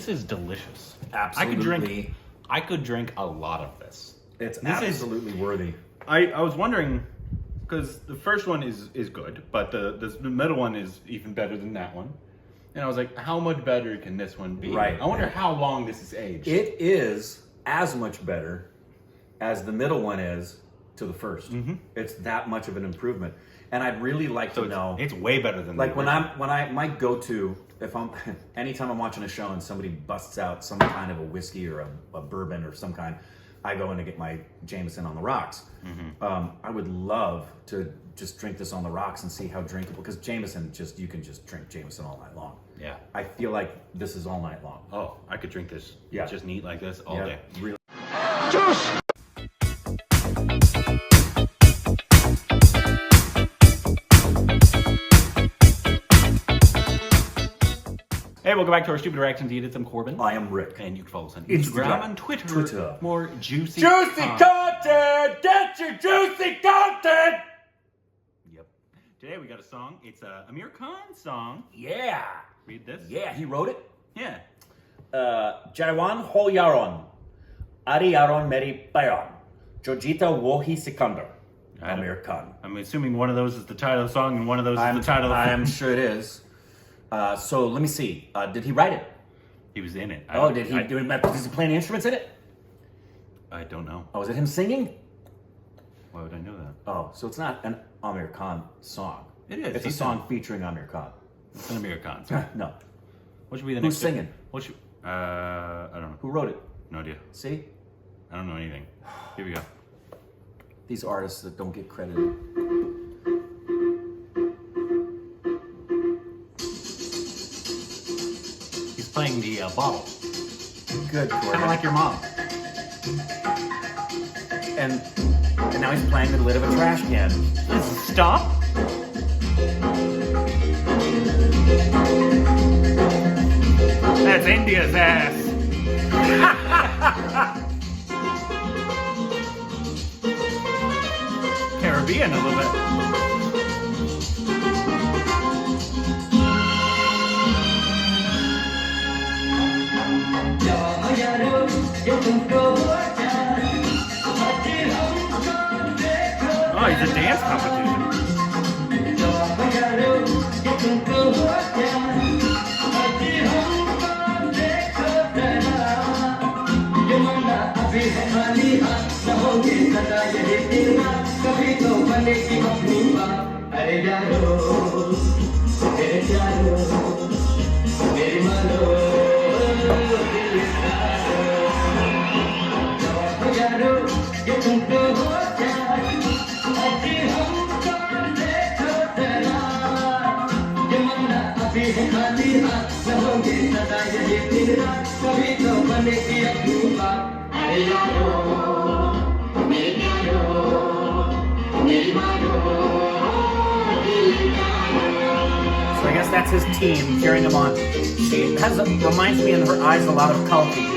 is delicious. Absolutely. I could drink a lot of this. This absolutely worthy. I was wondering, because the first one is good, but the middle one is even better than that one. And I was like, how much better can this one be? Right. I wonder how long this is aged. It is as much better as the middle one is to the first. Mm-hmm. It's that much of an improvement. And I'd really like to know. It's way better than like my go-to, anytime I'm watching a show and somebody busts out some kind of a whiskey or a bourbon or some kind, I go in to get my Jameson on the rocks. Mm-hmm. I would love to just drink this on the rocks and see how drinkable, because Jameson, you can just drink Jameson all night long. Yeah. I feel like this is all night long. Oh, I could drink this just neat like this all day. Really. Juice! Hey, welcome back to our stupid reactions. You did some Corbin. I am Rick. And you can follow us on Instagram and Twitter. More juicy content! Get your juicy content! Yep. Today we got a song. It's a Aamir Khan song. Yeah. Read this. Yeah, he wrote it? Yeah. Jawaan ho Yaaron. Arre meri Pyaron. Jeeta Wohi Sikandar. Aamir Khan. I'm assuming one of those is the title of the song and one of those is the title of the film. I'm sure it is. So let me see. Did he write it? He was in it. Did he play any instruments in it? I don't know. Oh, is it him singing? Why would I know that? Oh, so it's not an Aamir Khan song. It is. It's a song featuring Aamir Khan. It's an Aamir Khan song. No. What should be the Who's next singing? I don't know. Who wrote it? No idea. See? I don't know anything. Here we go. These artists that don't get credited. He's playing the bottle. Good, Corbin. Kind of like your mom. And now he's playing the lid of a trash can. Stop. That's India's ass. Caribbean a little bit. Oh, he's a dance competition. So I guess that's his team cheering him on. She reminds me in her eyes a lot of Kalki.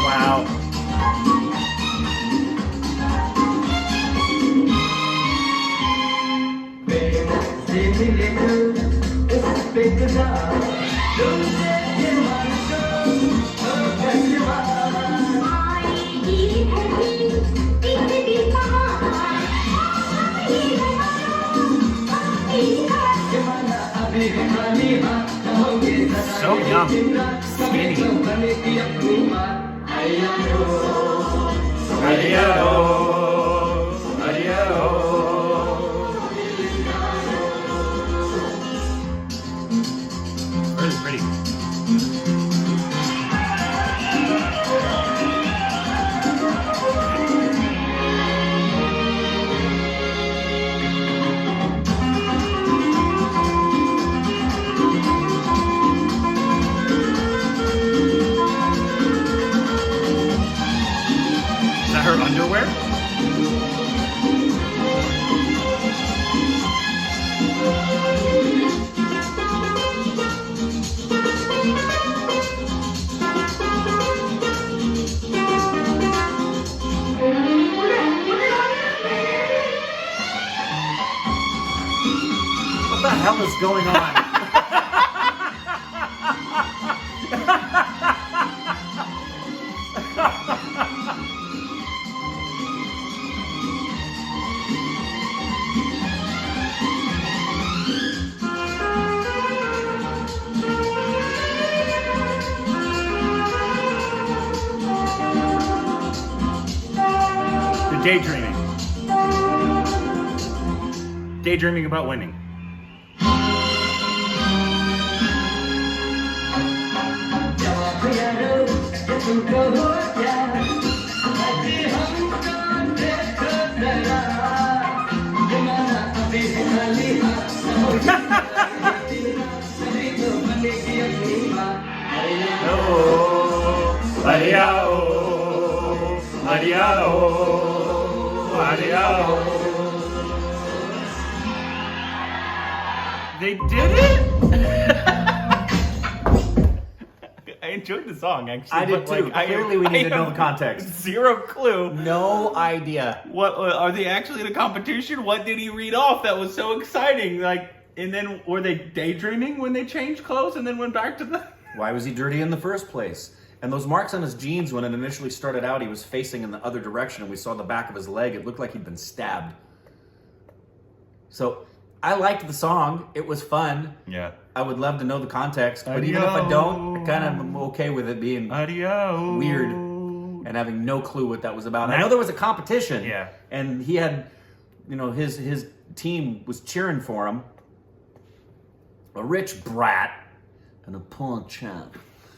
Wow. So young. Skinny. Really pretty. Is that her underwear? hell is going on? Daydreaming. Daydreaming about winning. They did it? I enjoyed the song, actually. I did too. Clearly, we need to know the context. Zero clue. No idea. What are they actually in a competition? What did he read off that was so exciting? Like, and then were they daydreaming when they changed clothes and then went back to the? Why was he dirty in the first place? And those marks on his jeans, when it initially started out, he was facing in the other direction, and we saw the back of his leg. It looked like he'd been stabbed. So I liked the song. It was fun. Yeah. I would love to know the context, but even if I don't, I kind of am okay with it being weird and having no clue what that was about. I know there was a competition. Yeah. And he had, his team was cheering for him. A rich brat and a poor chap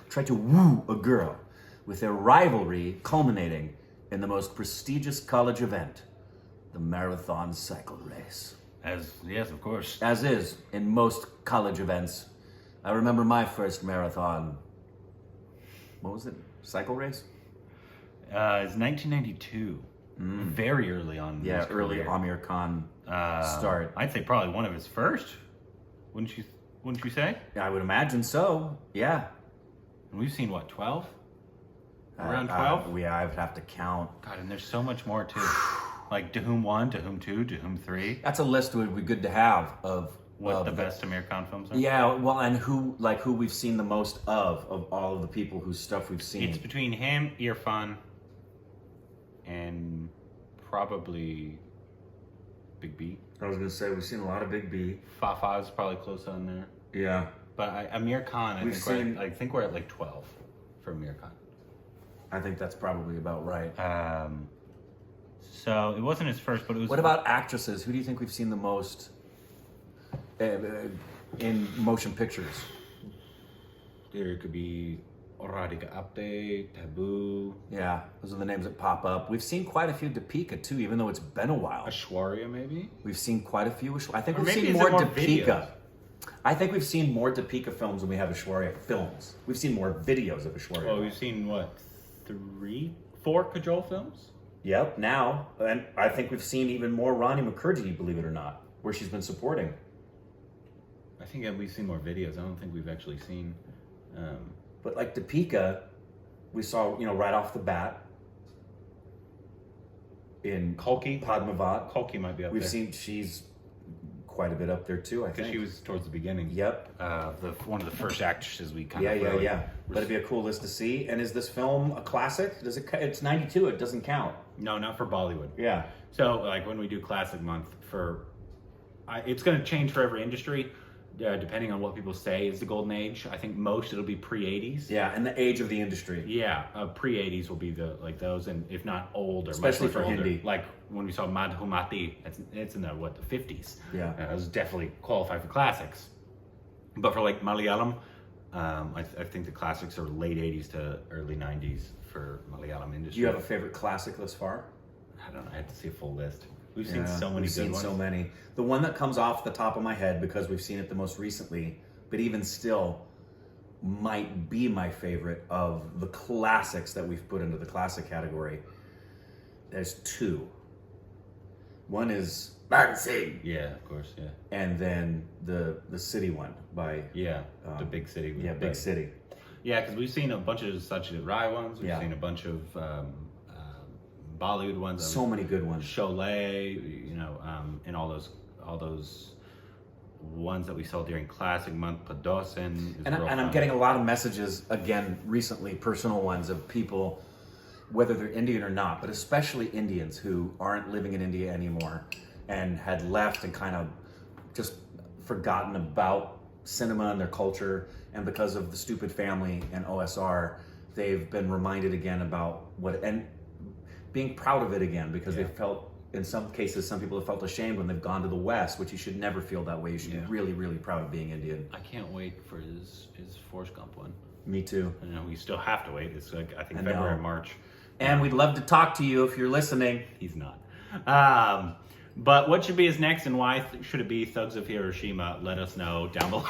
tried to woo a girl, with their rivalry culminating in the most prestigious college event, the marathon cycle race. Yes, of course. As is in most college events. I remember my first marathon. What was it? Cycle race? It's 1992. Very early on. Yeah, his early career. Aamir Khan start. I'd say probably one of his first. Wouldn't you say? I would imagine so. Yeah. And we've seen what, 12? Around 12? Yeah, I would have to count. God, and there's so much more too. Like to whom 1, to whom 2, to whom 3. That's a list that would be good to have of What the best Aamir Khan films are. Yeah, well, and who we've seen the most of all of the people whose stuff we've seen. It's between him, Irfan, and probably Big B. I was gonna say we've seen a lot of Big B. Fafa's probably close on there. Yeah. But Aamir Khan, I think we're at like 12 for Aamir Khan. I think that's probably about right. So it wasn't his first, but it was. What about actresses? Who do you think we've seen the most in motion pictures? There could be Radhika Apte, Taboo. Yeah, those are the names that pop up. We've seen quite a few Deepika too, even though it's been a while. Aishwarya, maybe? We've seen quite a few. I think Or we've maybe seen is more it more Deepika. videos? I think we've seen more Deepika films than we have Aishwarya films. We've seen more videos of Aishwarya. Well, we've seen what, 4 Kajol films? Yep, now. And I think we've seen even more Rani Mukherjee, believe it or not, where she's been supporting. I think we've seen more videos. I don't think we've actually seen. But like Deepika, we saw, right off the bat in Kalki? Padmavat. Kalki might be up We've there. seen she's quite a bit up there too, I Because think. she was towards the beginning. Yep. One of the first actresses we kind Yeah. of But it'd be a cool list to see. And is this film a classic? It's 92, it doesn't count. No, not for Bollywood. Yeah. So, like, when we do Classic Month, it's going to change for every industry, depending on what people say is the golden age. I think most it'll be pre-80s. Yeah, and the age of the industry. Yeah, pre-80s will be those, and if not older, Especially much for older. Hindi. Like when we saw Madhumati, it's in the 50s. Yeah. It was definitely qualified for classics. But for like Malayalam, I think the classics are late 80s to early 90s for Malayalam industry. Do you have a favorite classic thus far? I don't know. I have to see a full list. We've seen so many good ones. So many. The one that comes off the top of my head, because we've seen it the most recently, but even still might be my favorite of the classics that we've put into the classic category. There's 2. One is Bhagat Singh. Yeah, of course, yeah. And then the city one by the Big City. Big City. Yeah, because we've seen a bunch of Satyajit Ray ones. We've seen a bunch of Bollywood ones. So many good ones. Sholay, and all those ones that we saw during Classic Month, Padosin. And I'm getting a lot of messages, again, recently, personal ones, of people, whether they're Indian or not, but especially Indians who aren't living in India anymore and had left and kind of just forgotten about cinema and their culture. And because of the Stupid Family and OSR, they've been reminded again about what, and being proud of it again, because they felt, in some cases, some people have felt ashamed when they've gone to the West, which you should never feel that way. You should be really, really proud of being Indian. I can't wait for his Forrest Gump one. Me too. You know, we still have to wait. It's like, I think February, March. And we'd love to talk to you if you're listening. He's not. But what should be his next, and why should it be Thugs of Hiroshima? Let us know down below.